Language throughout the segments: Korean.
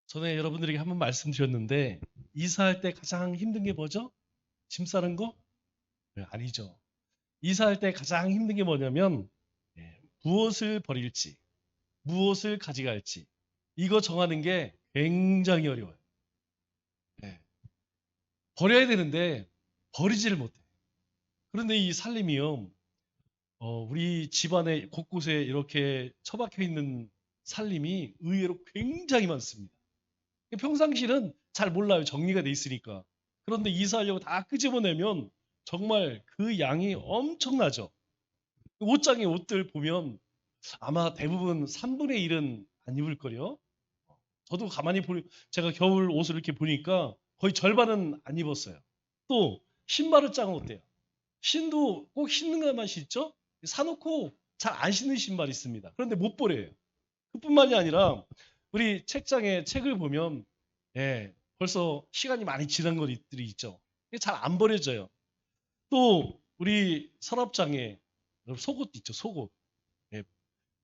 전에 여러분들에게 한번 말씀드렸는데 이사할 때 가장 힘든 게 뭐죠? 짐 싸는 거? 네, 아니죠. 이사할 때 가장 힘든 게 뭐냐면 무엇을 버릴지, 무엇을 가져갈지 이거 정하는 게 굉장히 어려워요. 예, 버려야 되는데 버리지를 못해. 그런데 이 살림이요, 우리 집안에 곳곳에 이렇게 처박혀 있는 살림이 의외로 굉장히 많습니다. 평상시는 잘 몰라요. 정리가 돼 있으니까. 그런데 이사하려고 다 끄집어내면 정말 그 양이 엄청나죠. 옷장에 옷들 보면 아마 대부분 3분의 1은 안 입을 거요. 저도 가만히 제가 겨울 옷을 이렇게 보니까 거의 절반은 안 입었어요. 또 신발을 짱은 어때요? 신도 꼭 신는 것만 신죠? 사놓고 잘 안 신는 신발이 있습니다. 그런데 못 버려요. 그뿐만이 아니라 우리 책장에 책을 보면 벌써 시간이 많이 지난 것들이 있죠. 잘 안 버려져요. 또 우리 서랍장에 속옷 있죠, 속옷. 예,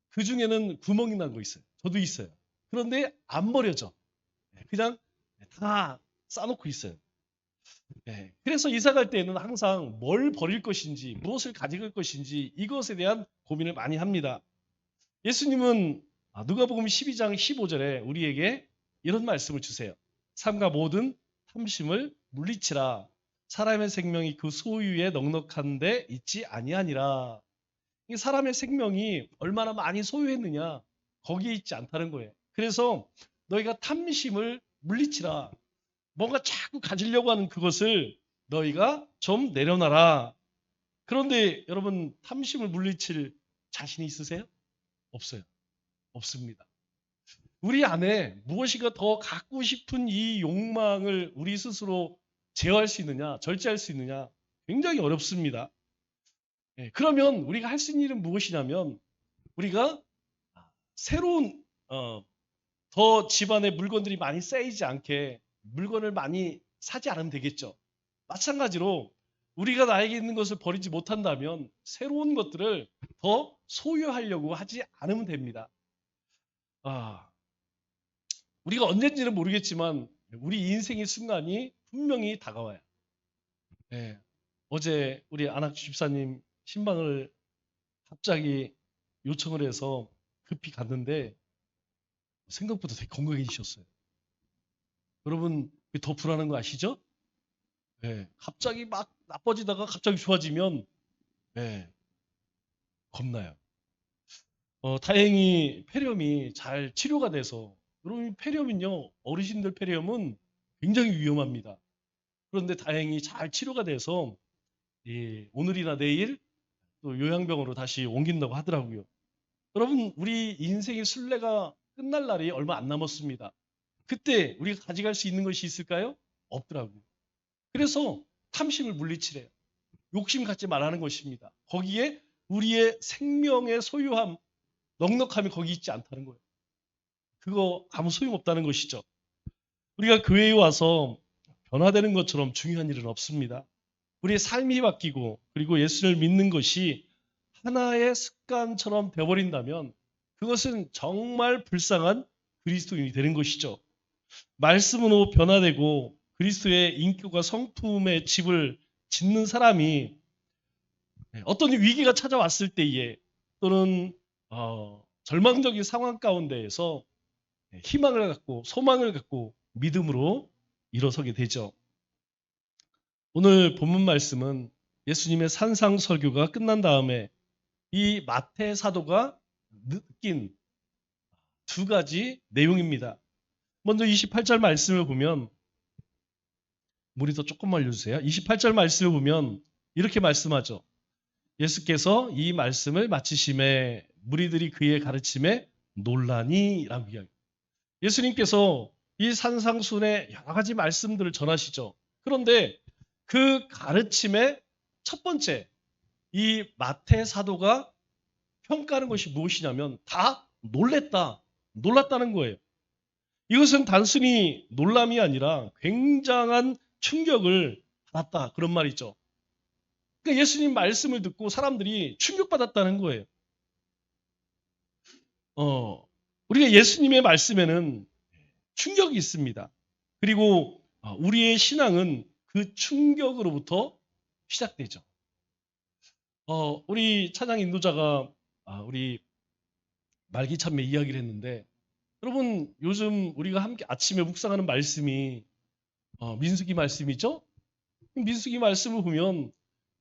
그 중에는 구멍이 난 거 있어요. 저도 있어요. 그런데 안 버려져. 그냥 다 싸놓고 있어요. 그래서 이사 갈 때는 항상 뭘 버릴 것인지, 무엇을 가져갈 것인지 이것에 대한 고민을 많이 합니다. 예수님은 누가복음 12장 15절에 우리에게 이런 말씀을 주세요. 삼가 모든 탐심을 물리치라. 사람의 생명이 그 소유에 넉넉한데 있지 아니하니라. 이 사람의 생명이 얼마나 많이 소유했느냐 거기에 있지 않다는 거예요. 그래서 너희가 탐심을 물리치라. 뭔가 자꾸 가지려고 하는 그것을 너희가 좀 내려놔라. 그런데 여러분 탐심을 물리칠 자신이 있으세요? 없어요. 없습니다. 우리 안에 무엇인가 더 갖고 싶은 이 욕망을 우리 스스로 제어할 수 있느냐, 절제할 수 있느냐, 굉장히 어렵습니다. 그러면 우리가 할 수 있는 일은 무엇이냐면, 우리가 새로운, 더 집안에 물건들이 많이 쌓이지 않게 물건을 많이 사지 않으면 되겠죠. 마찬가지로 우리가 나에게 있는 것을 버리지 못한다면 새로운 것들을 더 소유하려고 하지 않으면 됩니다. 아, 우리가 언젠지는 모르겠지만 우리 인생의 순간이 분명히 다가와요. 예. 어제 우리 안학 집사님 신방을 갑자기 요청을 해서 급히 갔는데 생각보다 되게 건강해지셨어요. 여러분 더 불안한 거 아시죠? 예. 갑자기 막 나빠지다가 갑자기 좋아지면 예. 겁나요. 다행히 폐렴이 잘 치료가 돼서, 여러분 폐렴은요, 어르신들 폐렴은 굉장히 위험합니다. 그런데 다행히 잘 치료가 돼서 오늘이나 내일 또 요양병으로 다시 옮긴다고 하더라고요. 여러분 우리 인생의 순례가 끝날 날이 얼마 안 남았습니다. 그때 우리가 가져갈 수 있는 것이 있을까요? 없더라고요. 그래서 탐심을 물리치래요. 욕심 갖지 말라는 것입니다. 거기에 우리의 생명의 소유함, 넉넉함이 거기 있지 않다는 거예요. 그거 아무 소용없다는 것이죠. 우리가 교회에 와서 변화되는 것처럼 중요한 일은 없습니다. 우리의 삶이 바뀌고 그리고 예수를 믿는 것이 하나의 습관처럼 되어버린다면 그것은 정말 불쌍한 그리스도인이 되는 것이죠. 말씀으로 변화되고 그리스도의 인격과 성품의 집을 짓는 사람이 어떤 위기가 찾아왔을 때에 또는 절망적인 상황 가운데에서 희망을 갖고 소망을 갖고 믿음으로 일어서게 되죠. 오늘 본문 말씀은 예수님의 산상설교가 끝난 다음에 이 마태 사도가 느낀 두 가지 내용입니다. 먼저 28절 말씀을 보면, 물이 더 조금만 올려주세요. 28절 말씀을 보면 이렇게 말씀하죠. 예수께서 이 말씀을 마치심에 무리들이 그의 가르침에 놀라니 라고 이야기합니다. 예수님께서 이 산상순의 여러 가지 말씀들을 전하시죠. 그런데 그 가르침의 첫 번째, 이 마태 사도가 평가하는 것이 무엇이냐면 다 놀랐다는 거예요. 이것은 단순히 놀람이 아니라 굉장한 충격을 받았다 그런 말이죠. 그러니까 예수님 말씀을 듣고 사람들이 충격받았다는 거예요. 우리가 예수님의 말씀에는 충격이 있습니다. 그리고 우리의 신앙은 그 충격으로부터 시작되죠. 우리 찬양 인도자가 우리 말기참의 이야기를 했는데, 여러분 요즘 우리가 함께 아침에 묵상하는 말씀이 민수기 말씀이죠? 민수기 말씀을 보면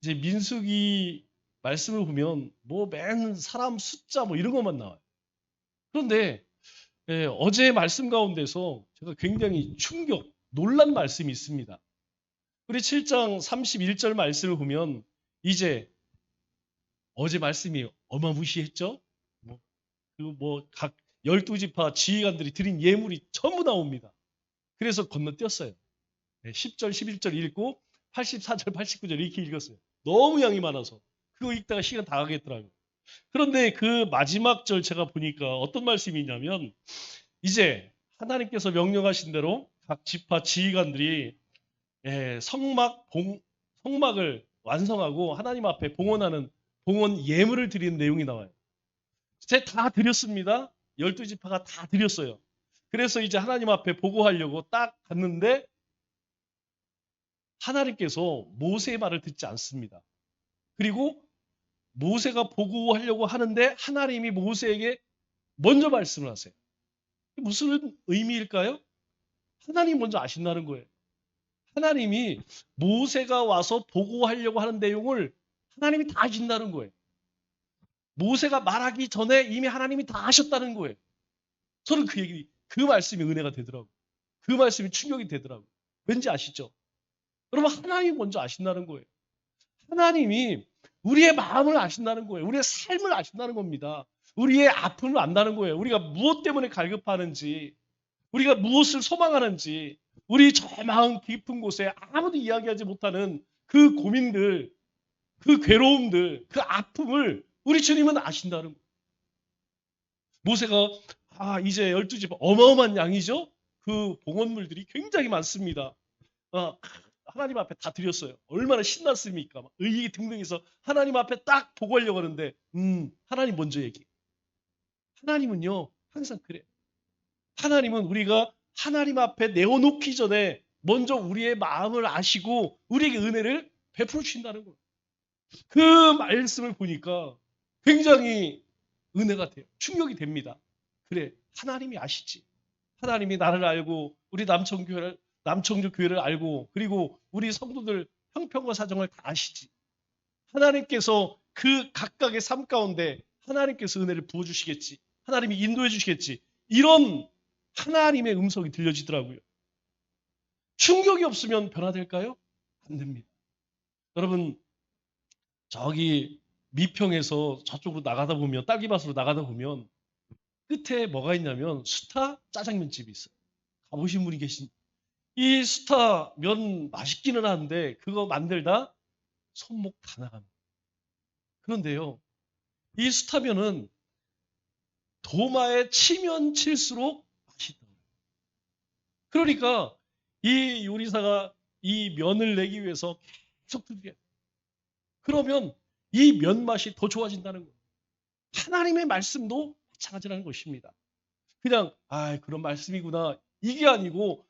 이제 민수기 말씀을 보면 뭐 맨 사람 숫자 뭐 이런 것만 나와요. 그런데 어제 말씀 가운데서 제가 굉장히 놀란 말씀이 있습니다. 우리 7장 31절 말씀을 보면 이제 어제 말씀이 어마무시했죠? 각 12지파 지휘관들이 드린 예물이 전부 나옵니다. 그래서 건너뛰었어요. 10절, 11절 읽고 84절, 89절 이렇게 읽었어요. 너무 양이 많아서 그거 읽다가 시간 다 가겠더라고요. 그런데 그 마지막 절 제가 보니까 어떤 말씀이 있냐면 이제 하나님께서 명령하신 대로 각 지파 지휘관들이 성막을 완성하고 하나님 앞에 봉헌 예물을 드리는 내용이 나와요. 제가 다 드렸습니다. 12지파가 다 드렸어요. 그래서 이제 하나님 앞에 보고하려고 딱 갔는데 하나님께서 모세의 말을 듣지 않습니다. 그리고 모세가 보고하려고 하는데 하나님이 모세에게 먼저 말씀을 하세요. 무슨 의미일까요? 하나님 먼저 아신다는 거예요. 하나님이 모세가 와서 보고하려고 하는 내용을 하나님이 다 아신다는 거예요. 모세가 말하기 전에 이미 하나님이 다 하셨다는 거예요. 저는 그 말씀이 은혜가 되더라고요. 그 말씀이 충격이 되더라고요. 왠지 아시죠? 여러분, 하나님이 먼저 아신다는 거예요. 하나님이 우리의 마음을 아신다는 거예요. 우리의 삶을 아신다는 겁니다. 우리의 아픔을 안다는 거예요. 우리가 무엇 때문에 갈급하는지, 우리가 무엇을 소망하는지, 우리 저 마음 깊은 곳에 아무도 이야기하지 못하는 그 고민들, 그 괴로움들, 그 아픔을 우리 주님은 아신다는 거예요. 모세가 이제 12지파 어마어마한 양이죠. 그 봉헌물들이 굉장히 많습니다. 하나님 앞에 다 드렸어요. 얼마나 신났습니까? 의의 등등해서 하나님 앞에 딱 보고하려고 하는데 하나님 먼저 얘기. 하나님은요 항상 그래요. 하나님은 우리가 하나님 앞에 내어놓기 전에 먼저 우리의 마음을 아시고 우리에게 은혜를 베풀어 주신다는 거예요. 그 말씀을 보니까 굉장히 은혜가 돼요. 충격이 됩니다. 그래, 하나님이 아시지. 하나님이 나를 알고 우리 남청주 교회를 알고 그리고 우리 성도들 형편과 사정을 다 아시지. 하나님께서 그 각각의 삶 가운데 하나님께서 은혜를 부어주시겠지. 하나님이 인도해 주시겠지. 이런 하나님의 음성이 들려지더라고요. 충격이 없으면 변화될까요? 안 됩니다. 여러분, 저기 미평에서 저쪽으로 나가다 보면 딸기밭으로 나가다 보면 끝에 뭐가 있냐면 수타 짜장면집이 있어요. 가보신 분이 이 수타 면 맛있기는 한데 그거 만들다 손목 다 나갑니다. 그런데요, 이 수타면은 도마에 치면 칠수록 맛있더라고요. 그러니까 이 요리사가 이 면을 내기 위해서 계속 두드려요. 그러면 이 면 맛이 더 좋아진다는 거예요. 하나님의 말씀도 마찬가지라는 것입니다. 그냥 그런 말씀이구나 이게 아니고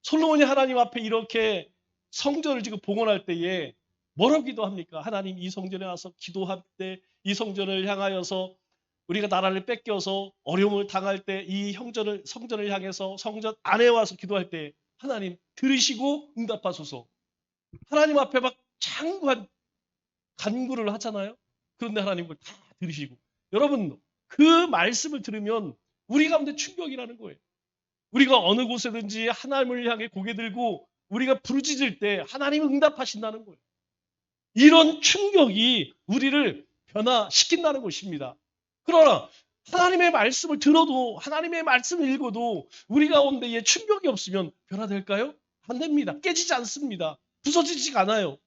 솔로몬이 하나님 앞에 이렇게 성전을 지금 봉헌할 때에 뭐라고 기도합니까? 하나님 이 성전에 와서 기도할 때 이 성전을 향하여서 우리가 나라를 뺏겨서 어려움을 당할 때 이 성전을 향해서 성전 안에 와서 기도할 때 하나님 들으시고 응답하소서. 하나님 앞에 막 장구한 간구를 하잖아요. 그런데 하나님 그걸 다 들으시고. 여러분 그 말씀을 들으면 우리 가운데 충격이라는 거예요. 우리가 어느 곳에든지 하나님을 향해 고개 들고 우리가 부르짖을 때 하나님은 응답하신다는 거예요. 이런 충격이 우리를 변화시킨다는 것입니다. 그러나 하나님의 말씀을 들어도 하나님의 말씀을 읽어도 우리 가운데에 충격이 없으면 변화될까요? 안 됩니다. 깨지지 않습니다. 부서지지 않아요.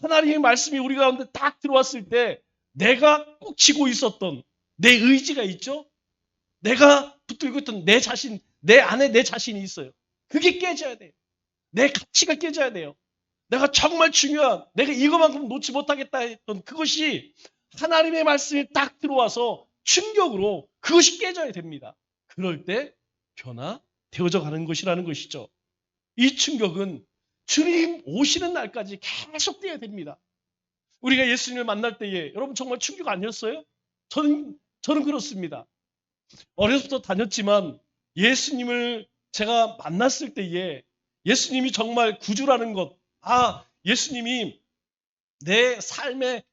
하나님의 말씀이 우리 가운데 딱 들어왔을 때 내가 꼭 쥐고 있었던 내 의지가 있죠? 내가 붙들고 있던 내 자신, 내 안에 내 자신이 있어요. 그게 깨져야 돼요. 내 가치가 깨져야 돼요. 내가 정말 중요한, 내가 이거만큼 놓지 못하겠다 했던 그것이 하나님의 말씀이 딱 들어와서 충격으로 그것이 깨져야 됩니다. 그럴 때 변화됩니다. 되어져 가는 것이라는 것이죠. 이 충격은 주님 오시는 날까지 계속돼야 됩니다. 우리가 예수님을 만날 때에 여러분 정말 충격 아니었어요? 저는 그렇습니다. 어려서부터 다녔지만 예수님을 제가 만났을 때에 예수님이 정말 구주라는 것, 예수님이 내 삶의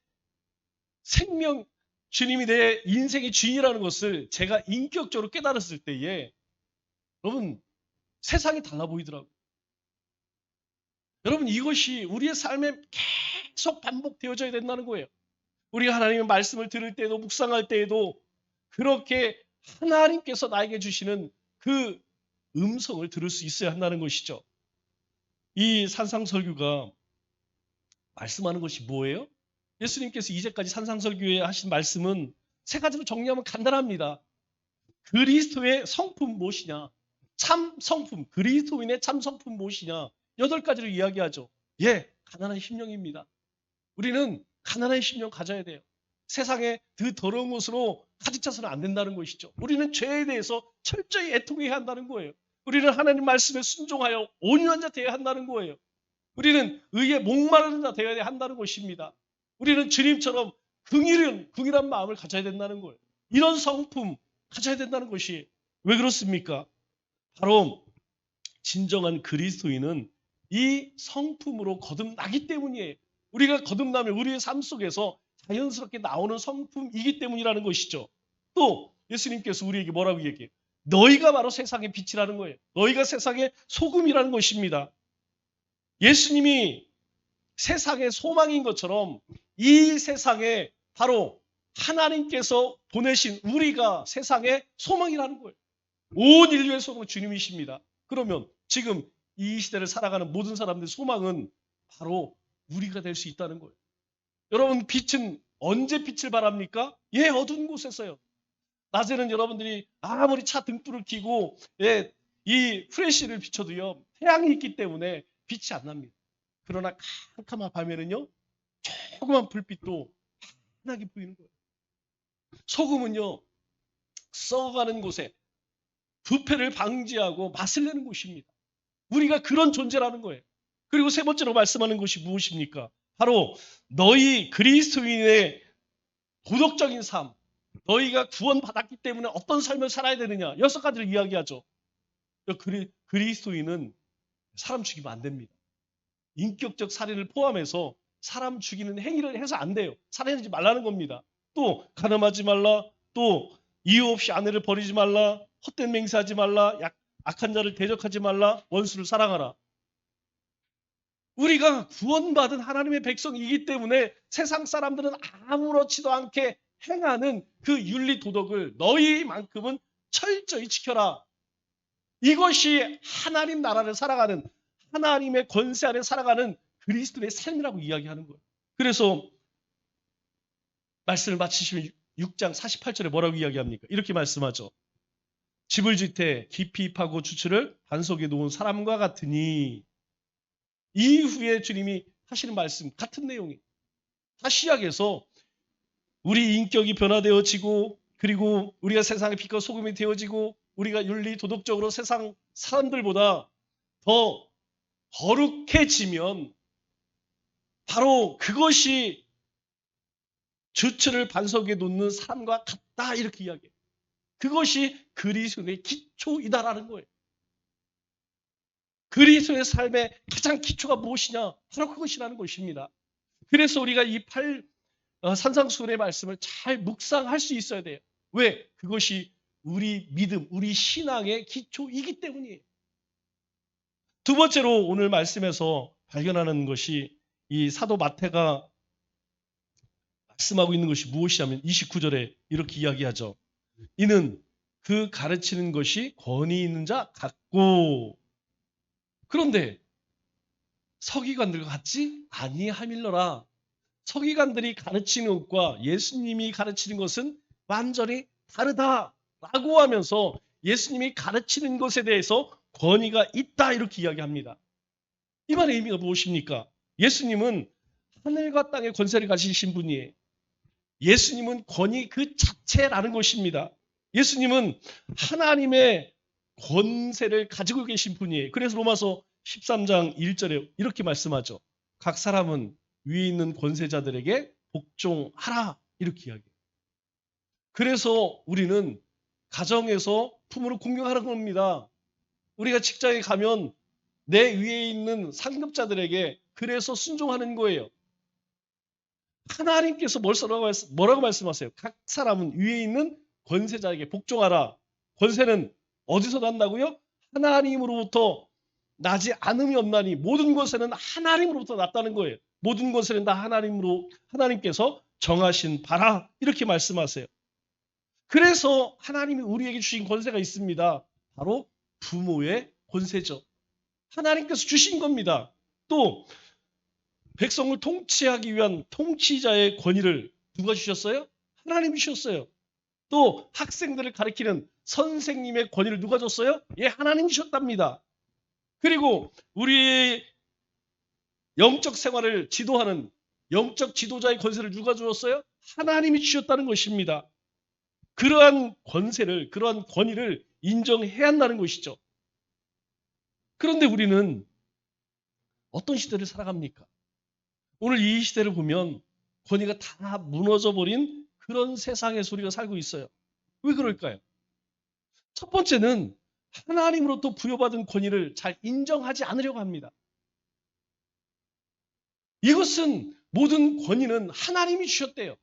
생명, 주님이 내 인생의 주인이라는 것을 제가 인격적으로 깨달았을 때에 여러분 세상이 달라 보이더라고요. 여러분 이것이 우리의 삶에 계속 반복되어져야 된다는 거예요. 우리가 하나님의 말씀을 들을 때에도 묵상할 때에도 그렇게 하나님께서 나에게 주시는 그 음성을 들을 수 있어야 한다는 것이죠. 이 산상설교가 말씀하는 것이 뭐예요? 예수님께서 이제까지 산상설교에 하신 말씀은 세 가지로 정리하면 간단합니다. 그리스도의 성품 무엇이냐? 참 성품, 그리스도인의 참 성품 무엇이냐? 8가지로 이야기하죠. 가난한 심령입니다. 우리는 가난한 심령 가져야 돼요. 세상에 그 더러운 것으로 가득 차서는 안 된다는 것이죠. 우리는 죄에 대해서 철저히 애통해야 한다는 거예요. 우리는 하나님 말씀에 순종하여 온유한 자 되어야 한다는 거예요. 우리는 의에 목마른 자 되어야 한다는 것입니다. 우리는 주님처럼 긍휼한 마음을 가져야 된다는 거예요. 이런 성품 가져야 된다는 것이 왜 그렇습니까? 바로 진정한 그리스도인은 이 성품으로 거듭나기 때문이에요. 우리가 거듭나면 우리의 삶 속에서 자연스럽게 나오는 성품이기 때문이라는 것이죠. 또 예수님께서 우리에게 뭐라고 얘기해요? 너희가 바로 세상의 빛이라는 거예요. 너희가 세상의 소금이라는 것입니다. 예수님이 세상의 소망인 것처럼 이 세상에 바로 하나님께서 보내신 우리가 세상의 소망이라는 거예요. 온 인류의 소망은 주님이십니다. 그러면 지금 이 시대를 살아가는 모든 사람들의 소망은 바로 우리가 될 수 있다는 거예요. 여러분 빛은 언제 빛을 발합니까? 어두운 곳에서요. 낮에는 여러분들이 아무리 차 등불을 켜고 이 프레시를 비춰도요. 태양이 있기 때문에 빛이 안 납니다. 그러나 캄캄한 밤에는요. 조그만 불빛도 환하게 보이는 거예요. 소금은요. 썩어가는 곳에 부패를 방지하고 맛을 내는 곳입니다. 우리가 그런 존재라는 거예요. 그리고 세 번째로 말씀하는 것이 무엇입니까? 바로 너희 그리스도인의 도덕적인 삶, 너희가 구원받았기 때문에 어떤 삶을 살아야 되느냐 6가지를 이야기하죠. 그리스도인은 사람 죽이면 안 됩니다. 인격적 살인을 포함해서 사람 죽이는 행위를 해서 안 돼요. 살인하지 말라는 겁니다. 또 간음하지 말라, 또 이유 없이 아내를 버리지 말라, 헛된 맹세하지 말라, 악한 자를 대적하지 말라, 원수를 사랑하라. 우리가 구원받은 하나님의 백성이기 때문에 세상 사람들은 아무렇지도 않게 행하는 그 윤리 도덕을 너희만큼은 철저히 지켜라. 이것이 하나님 나라를 살아가는 하나님의 권세 아래 살아가는 그리스도의 삶이라고 이야기하는 거예요. 그래서 말씀을 마치시면 6장 48절에 뭐라고 이야기합니까? 이렇게 말씀하죠. 집을 짓 때 깊이 파고 주추를 반석에 놓은 사람과 같으니 이후에 주님이 하시는 말씀 같은 내용이 다시 시작해서 우리 인격이 변화되어지고 그리고 우리가 세상의 빛과 소금이 되어지고 우리가 윤리 도덕적으로 세상 사람들보다 더 거룩해지면 바로 그것이 주추를 반석에 놓는 사람과 같다 이렇게 이야기해요. 그것이 그리스도의 기초이다라는 거예요. 그리스도의 삶의 가장 기초가 무엇이냐? 바로 그것이라는 것입니다. 그래서 우리가 이 산상수훈의 말씀을 잘 묵상할 수 있어야 돼요. 왜? 그것이 우리 믿음, 우리 신앙의 기초이기 때문이에요. 두 번째로 오늘 말씀에서 발견하는 것이 이 사도 마태가 말씀하고 있는 것이 무엇이냐면 29절에 이렇게 이야기하죠. 이는 그 가르치는 것이 권위 있는 자 같고 그런데 서기관들과 같지 아니함일러라. 서기관들이 가르치는 것과 예수님이 가르치는 것은 완전히 다르다라고 하면서 예수님이 가르치는 것에 대해서 권위가 있다 이렇게 이야기합니다. 이 말의 의미가 무엇입니까? 예수님은 하늘과 땅의 권세를 가지신 분이에요. 예수님은 권위 그 자체라는 것입니다. 예수님은 하나님의 권세를 가지고 계신 분이에요. 그래서 로마서 13장 1절에 이렇게 말씀하죠. 각 사람은 위에 있는 권세자들에게 복종하라. 이렇게 이야기해요. 그래서 우리는 가정에서 부모를 공경하는 겁니다. 우리가 직장에 가면 내 위에 있는 상급자들에게 그래서 순종하는 거예요. 하나님께서 뭐라고 말씀하세요? 각 사람은 위에 있는 권세자에게 복종하라. 권세는 어디서 난다고요? 하나님으로부터 나지 않음이 없나니 모든 권세는 하나님으로부터 났다는 거예요. 모든 권세는 다 하나님께서 정하신 바라 이렇게 말씀하세요. 그래서 하나님이 우리에게 주신 권세가 있습니다. 바로 부모의 권세죠. 하나님께서 주신 겁니다. 또 백성을 통치하기 위한 통치자의 권위를 누가 주셨어요? 하나님이 주셨어요. 또 학생들을 가르치는 선생님의 권위를 누가 줬어요? 예, 하나님이 주셨답니다. 그리고 우리의 영적 생활을 지도하는 영적 지도자의 권세를 누가 주었어요? 하나님이 주셨다는 것입니다. 그러한 권세를, 그러한 권위를 인정해야 한다는 것이죠. 그런데 우리는 어떤 시대를 살아갑니까? 오늘 이 시대를 보면 권위가 다 무너져버린 그런 세상에서 우리가 살고 있어요. 왜 그럴까요? 첫 번째는 하나님으로부터 부여받은 권위를 잘 인정하지 않으려고 합니다. 이것은 모든 권위는 하나님이 주셨대요.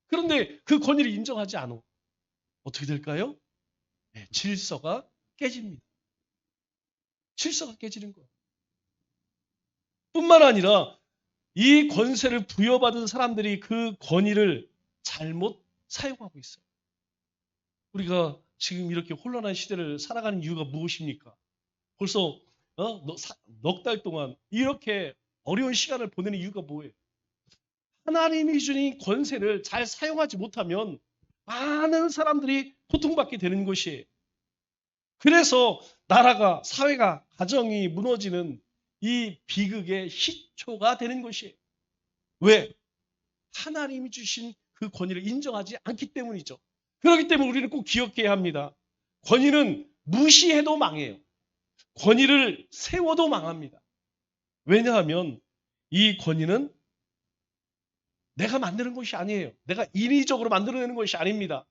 그런데 그 권위를 인정하지 않아. 어떻게 될까요? 네, 질서가 깨집니다. 질서가 깨지는 거예요. 뿐만 아니라 이 권세를 부여받은 사람들이 그 권위를 잘못 사용하고 있어요. 우리가 지금 이렇게 혼란한 시대를 살아가는 이유가 무엇입니까? 벌써 넉 달 동안 이렇게 어려운 시간을 보내는 이유가 뭐예요? 하나님이 주신 권세를 잘 사용하지 못하면 많은 사람들이 고통받게 되는 것이에요. 그래서 나라가, 사회가, 가정이 무너지는 이 비극의 시초가 되는 것이에요. 왜? 하나님이 주신 그 권위를 인정하지 않기 때문이죠. 그렇기 때문에 우리는 꼭 기억해야 합니다. 권위는 무시해도 망해요. 권위를 세워도 망합니다. 왜냐하면 이 권위는 내가 만드는 것이 아니에요. 내가 인위적으로 만들어내는 것이 아닙니다.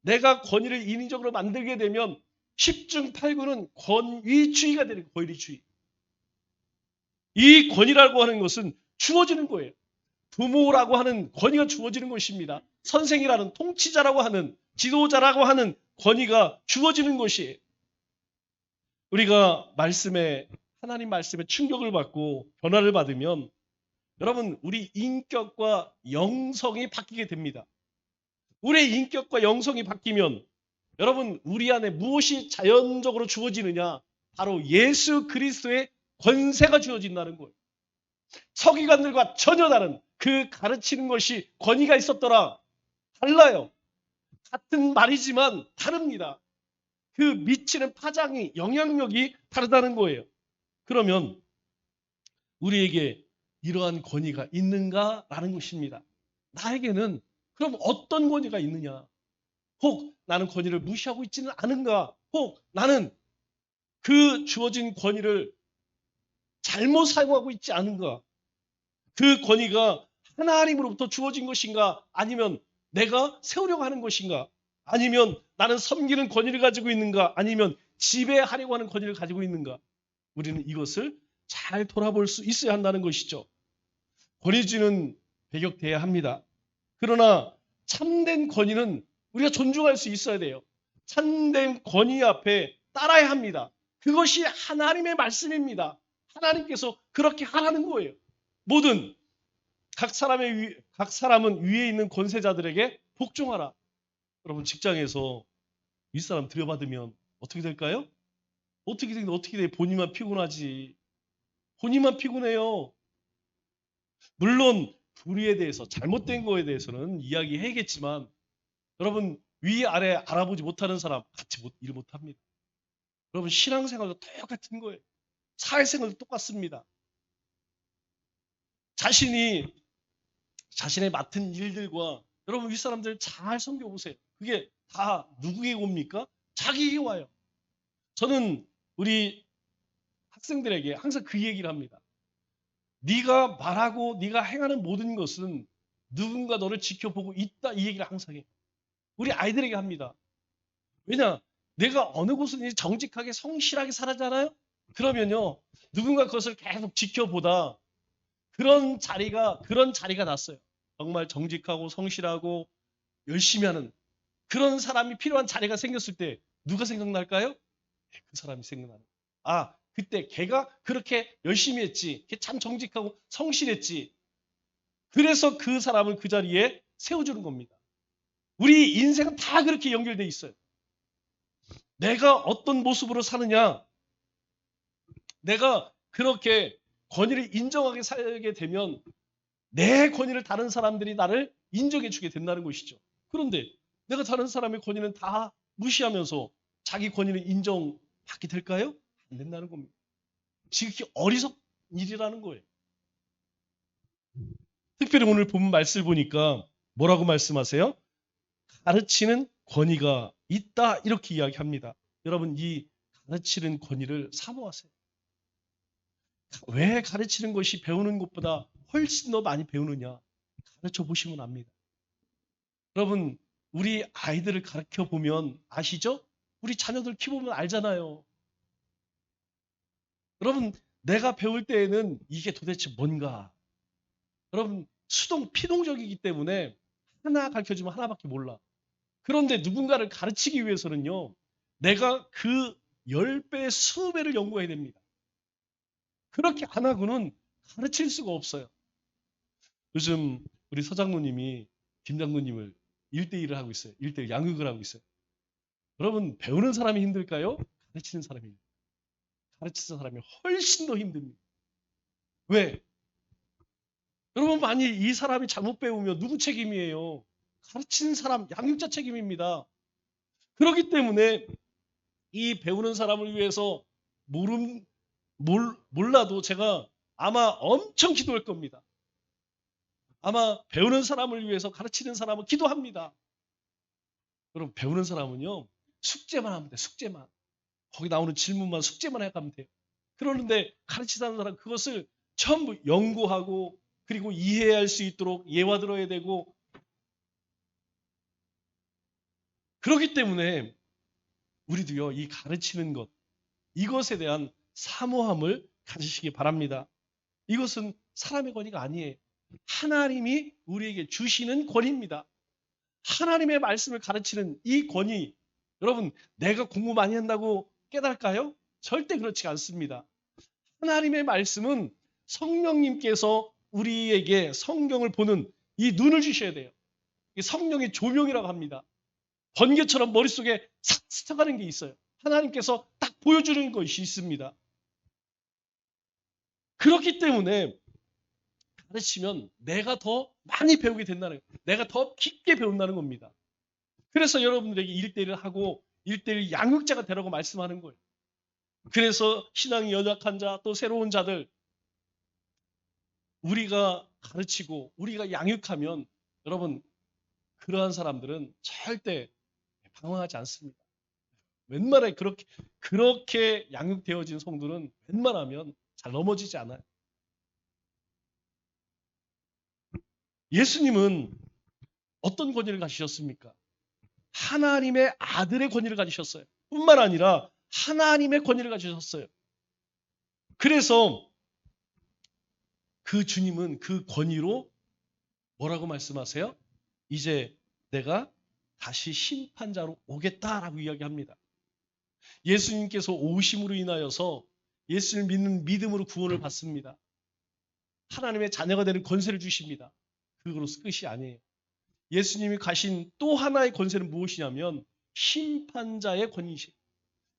내가 권위를 인위적으로 만들게 되면 10중 8구는 권위주의가 되는 거예요. 권위주의. 이 권위라고 하는 것은 주어지는 거예요. 부모라고 하는 권위가 주어지는 것입니다. 선생이라는 통치자라고 하는 지도자라고 하는 권위가 주어지는 것이에요. 우리가 하나님 말씀에 충격을 받고 변화를 받으면 여러분 우리 인격과 영성이 바뀌게 됩니다. 우리의 인격과 영성이 바뀌면 여러분 우리 안에 무엇이 자연적으로 주어지느냐? 바로 예수 그리스도의 권세가 주어진다는 거예요. 서기관들과 전혀 다른 그 가르치는 것이 권위가 있었더라. 달라요. 같은 말이지만 다릅니다. 그 미치는 파장이 영향력이 다르다는 거예요. 그러면 우리에게 이러한 권위가 있는가라는 것입니다. 나에게는 그럼 어떤 권위가 있느냐? 혹 나는 권위를 무시하고 있지는 않은가? 혹 나는 그 주어진 권위를 잘못 사용하고 있지 않은가? 그 권위가 하나님으로부터 주어진 것인가? 아니면 내가 세우려고 하는 것인가? 아니면 나는 섬기는 권위를 가지고 있는가? 아니면 지배하려고 하는 권위를 가지고 있는가? 우리는 이것을 잘 돌아볼 수 있어야 한다는 것이죠. 권위주의는 배격돼야 합니다. 그러나 참된 권위는 우리가 존중할 수 있어야 돼요. 참된 권위 앞에 따라야 합니다. 그것이 하나님의 말씀입니다. 하나님께서 그렇게 하라는 거예요. 모든 각 사람은 위에 있는 권세자들에게 복종하라. 여러분 직장에서 윗사람 들여받으면 어떻게 될까요? 어떻게 돼? 본인만 피곤하지. 본인만 피곤해요. 물론 불의에 대해서 잘못된 거에 대해서는 이야기해야겠지만 여러분 위아래 알아보지 못하는 사람 같이 일 못합니다. 여러분 신앙생활도 똑같은 거예요. 사회생활도 똑같습니다. 자신의 맡은 일들과 여러분 윗사람들 잘 섬겨보세요. 그게 다 누구에게 옵니까? 자기에게 와요. 저는 우리 학생들에게 항상 그 얘기를 합니다. 네가 말하고 네가 행하는 모든 것은 누군가 너를 지켜보고 있다, 이 얘기를 항상 해요. 우리 아이들에게 합니다. 왜냐? 내가 어느 곳은 정직하게 성실하게 살았잖아요. 그러면요, 누군가 그것을 계속 지켜보다 그런 자리가 났어요. 정말 정직하고 성실하고 열심히 하는 그런 사람이 필요한 자리가 생겼을 때 누가 생각날까요? 그 사람이 생각나는 거예요. 아, 그때 걔가 그렇게 열심히 했지. 걔 참 정직하고 성실했지. 그래서 그 사람을 그 자리에 세워주는 겁니다. 우리 인생은 다 그렇게 연결돼 있어요. 내가 어떤 모습으로 사느냐, 내가 그렇게 권위를 인정하게 살게 되면 내 권위를 다른 사람들이 나를 인정해 주게 된다는 것이죠. 그런데 내가 다른 사람의 권위는 다 무시하면서 자기 권위를 인정받게 될까요? 안 된다는 겁니다. 지극히 어리석은 일이라는 거예요. 특별히 오늘 본 말씀을 보니까 뭐라고 말씀하세요? 가르치는 권위가 있다, 이렇게 이야기합니다. 여러분, 이 가르치는 권위를 사모하세요. 왜 가르치는 것이 배우는 것보다 훨씬 더 많이 배우느냐? 가르쳐 보시면 압니다. 여러분, 우리 아이들을 가르쳐 보면 아시죠? 우리 자녀들 키우면 알잖아요. 여러분, 내가 배울 때에는 이게 도대체 뭔가? 여러분, 피동적이기 때문에 하나 가르쳐주면 하나밖에 몰라. 그런데 누군가를 가르치기 위해서는요, 내가 그 10배, 20배를 연구해야 됩니다. 그렇게 안 하고는 가르칠 수가 없어요. 요즘 우리 서장로님이 김 장로님을 1대1을 하고 있어요. 1대1 양육을 하고 있어요. 여러분, 배우는 사람이 힘들까요? 가르치는 사람이 힘들까요? 가르치는 사람이 훨씬 더 힘듭니다. 왜? 여러분, 만일 이 사람이 잘못 배우면 누구 책임이에요? 가르치는 사람, 양육자 책임입니다. 그렇기 때문에 이 배우는 사람을 위해서 몰라도 제가 아마 엄청 기도할 겁니다. 아마 배우는 사람을 위해서 가르치는 사람은 기도합니다. 여러분, 배우는 사람은요, 숙제만 하면 돼, 숙제만. 거기 나오는 질문만 숙제만 해가면 돼요. 그러는데 가르치는 사람 그것을 전부 연구하고 그리고 이해할 수 있도록 예화 들어야 되고, 그렇기 때문에 우리도요, 이 가르치는 것, 이것에 대한 사모함을 가지시기 바랍니다. 이것은 사람의 권위가 아니에요. 하나님이 우리에게 주시는 권위입니다. 하나님의 말씀을 가르치는 이 권위, 여러분, 내가 공부 많이 한다고 깨달을까요? 절대 그렇지 않습니다. 하나님의 말씀은 성령님께서 우리에게 성경을 보는 이 눈을 주셔야 돼요. 성령의 조명이라고 합니다. 번개처럼 머릿속에 싹 스쳐가는 게 있어요. 하나님께서 딱 보여주는 것이 있습니다. 그렇기 때문에 가르치면 내가 더 많이 배우게 된다는 거예요. 내가 더 깊게 배운다는 겁니다. 그래서 여러분들에게 1대1을 하고 1대1 양육자가 되라고 말씀하는 거예요. 그래서 신앙이 연약한 자, 또 새로운 자들, 우리가 가르치고 우리가 양육하면 여러분, 그러한 사람들은 절대 방황하지 않습니다. 웬만하면 그렇게 양육되어진 성도는 웬만하면 잘 넘어지지 않아요. 예수님은 어떤 권위를 가지셨습니까? 하나님의 아들의 권위를 가지셨어요. 뿐만 아니라 하나님의 권위를 가지셨어요. 그래서 그 주님은 그 권위로 뭐라고 말씀하세요? 이제 내가 다시 심판자로 오겠다라고 이야기합니다. 예수님께서 오심으로 인하여서 예수를 믿는 믿음으로 구원을 받습니다. 하나님의 자녀가 되는 권세를 주십니다. 그것으로 끝이 아니에요. 예수님이 가신 또 하나의 권세는 무엇이냐면 심판자의 권위이시에요.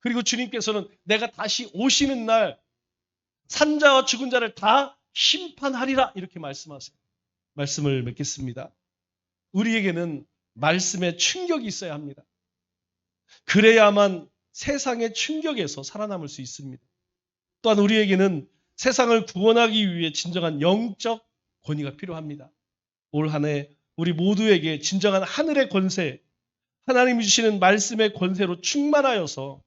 그리고 주님께서는 내가 다시 오시는 날 산자와 죽은 자를 다 심판하리라, 이렇게 말씀하세요. 말씀을 맺겠습니다. 우리에게는 말씀에 충격이 있어야 합니다. 그래야만 세상의 충격에서 살아남을 수 있습니다. 또한 우리에게는 세상을 구원하기 위해 진정한 영적 권위가 필요합니다. 올 한 해 우리 모두에게 진정한 하늘의 권세, 하나님이 주시는 말씀의 권세로 충만하여서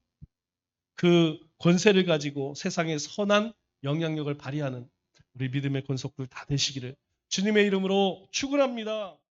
그 권세를 가지고 세상에 선한 영향력을 발휘하는 우리 믿음의 권속들 다 되시기를 주님의 이름으로 축원합니다.